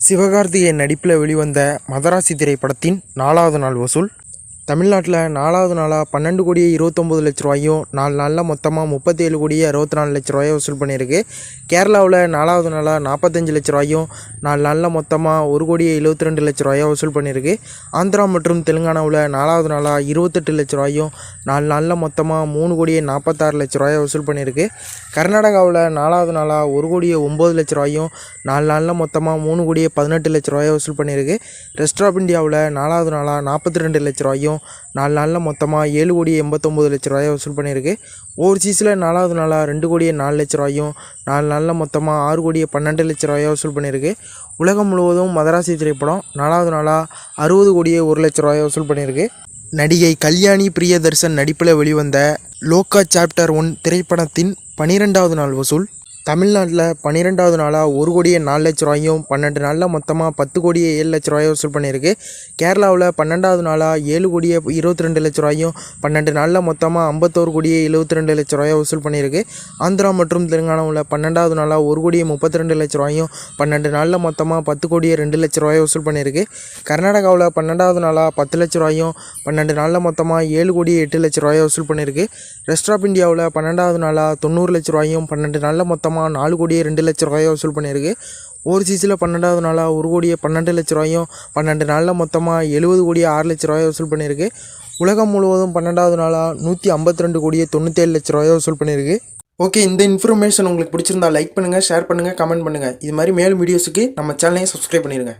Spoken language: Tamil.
சிவகார்த்திகேயன் நடிப்பில் வெளிவந்த மதராசி திரைப்படத்தின் 4வது நாள் வசூல் தமிழ்நாட்டில் 4வது நாளாக 12,29,00,000 ரூபாயும் 4 நாளில் மொத்தமாக 37,64,00,000 ரூபாயை வசூல் பண்ணியிருக்கு. கேரளாவில் 4வது நாளாக 45 லட்ச ரூபாயும் 4 நாளில் மொத்தமாக 1,72,00,000 ரூபாயை வசூல் பண்ணியிருக்கு. ஆந்திரா மற்றும் தெலுங்கானாவில் 4வது நாளாக 28 லட்ச ரூபாயும் 4 நாளில் மொத்தமாக 3,46,00,000 ரூபாயை வசூல் பண்ணியிருக்கு. கர்நாடகாவில் 4வது நாளாக 1,09,00,000 ரூபாயும் 4 நாளில் மொத்தமாக 3,18,00,000 ரூபாயை வசூல் பண்ணியிருக்கு. ரெஸ்ட் ஆஃப் இந்தியாவில் 4வது நாளாக 42 லட்ச ரூபாயும் 4 நாளில் மொத்தமாக 7,89,00,000 ரூபாயை வசூல் பண்ணியிருக்கு. ஓவர்சீஸில் 4வது நாளாக 2,04,00,000 ரூபாயும் 4 நாளில் மொத்தமாக 6,12,00,000 ரூபாயை வசூல் பண்ணியிருக்கு. உலகம் முழுவதும் மதராசி திரைப்படம் 4வது நாளாக 60,01,00,000 ரூபாயை வசூல் பண்ணியிருக்கு. நடிகை கல்யாணி பிரியதர்சன் நடிப்பில் வெளிவந்த லோகா சாப்டர் 1 திரைப்படத்தின் 12வது நாள் வசூல் தமிழ்நாட்டில் 12வது நாளாக 1,04,00,000 ரூபாயும் 12 நாளில் மொத்தமாக 10,07,00,000 ரூபாயை வசூல் பண்ணியிருக்கு. கேரளாவில் 12வது நாளாக 7,22,00,000 ரூபாயும் 12 நாளில் மொத்தமாக 51,72,00,000 ரூபாயை வசூல் பண்ணியிருக்கு. ஆந்திரா மற்றும் தெலுங்கானாவில் 12வது நாளாக 1,32,00,000 ரூபாயும் 12 நாளில் மொத்தமாக 10,02,00,000 ரூபாயை வசூல் பண்ணியிருக்கு. கர்நாடகாவில் 12வது நாளாக 10 லட்ச ரூபாயும் 12 நாளில் மொத்தமாக 7,08,00,000 ரூபாயை வசூல் பண்ணியிருக்கு. ரெஸ்ட் ஆஃப் இந்தியாவில் 12வது நாளாக 90 லட்ச ரூபாயும் 12 நாளில் மொத்தமாக 4,02,00,000 ரூபாயை வசூல் பண்ணியிருக்கு. ஓவர்சீஸில் 12வது நாளாக 1,12,00,000 ரூபாயும் 12 நாளில் மொத்தமாக 70,06,00,000 ரூபாயை வசூல் பண்ணியிருக்கு. உலகம் முழுவதும் 12வது நாளாக 152,97,00,000 ரூபாயை வசூல் பண்ணியிருக்கு. ஓகே, இந்த இன்ஃபர்மேஷன் உங்களுக்கு பிடிச்சிருந்தா லைக் பண்ணுங்கள், ஷேர் பண்ணுங்கள், கமெண்ட் பண்ணுங்கள். இது மாதிரி மேலும் வீடியோஸுக்கு நம்ம சேனலையும் சப்ஸ்கிரைப் பண்ணிடுங்க.